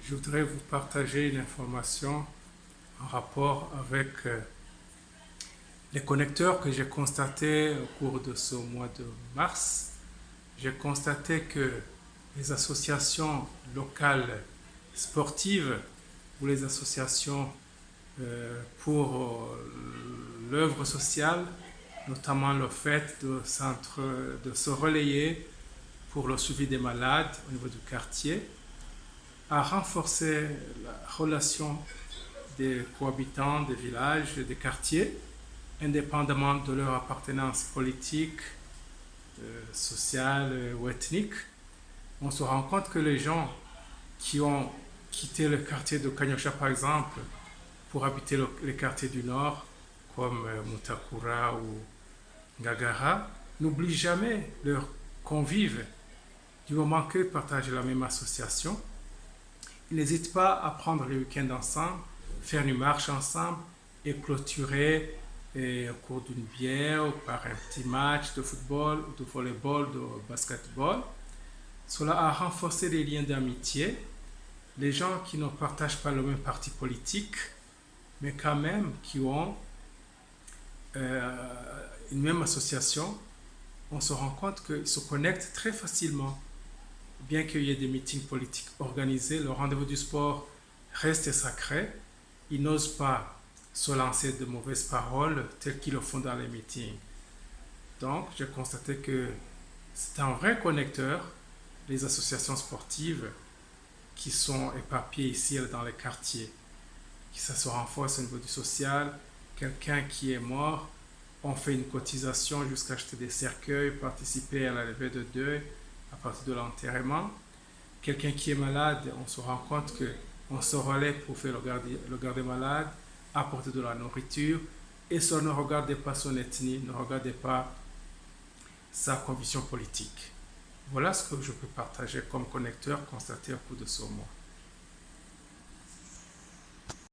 Je voudrais vous partager une information en rapport avec les connecteurs que j'ai constatés au cours de ce mois de mars. J'ai constaté que les associations locales sportives ou les associations pour l'œuvre sociale, notamment le fait de se relayer pour le suivi des malades au niveau du quartier, a renforcé la relation des cohabitants des villages et des quartiers, indépendamment de leur appartenance politique, sociale ou ethnique. On se rend compte que les gens qui ont quitté le quartier de Kanyosha, par exemple, pour habiter les quartiers du Nord, comme Mutakura ou Ngagara, n'oublient jamais leurs convives du moment qu'ils partagent la même association. Ils n'hésitent pas à prendre les week-ends ensemble, faire une marche ensemble et clôturer au cours d'une bière ou par un petit match de football, de volleyball, de basketball. Cela a renforcé les liens d'amitié. Les gens qui ne partagent pas le même parti politique, mais quand même qui ont une même association, on se rend compte qu'ils se connectent très facilement. Bien qu'il y ait des meetings politiques organisés, le rendez-vous du sport reste sacré. Ils n'osent pas se lancer de mauvaises paroles telles qu'ils le font dans les meetings. Donc, j'ai constaté que c'est un vrai connecteur, les associations sportives qui sont éparpillées ici dans les quartiers, qui ça se renforce au niveau du social. Quelqu'un qui est mort, on fait une cotisation jusqu'à acheter des cercueils, participer à la levée de deuil à partir de l'enterrement. Quelqu'un qui est malade, on se rend compte qu'on se relaie pour faire le garder malade, apporter de la nourriture, et ça ne regardez pas son ethnie, ne regardez pas sa conviction politique. Voilà ce que je peux partager comme connecteur constaté au cours de ce mois.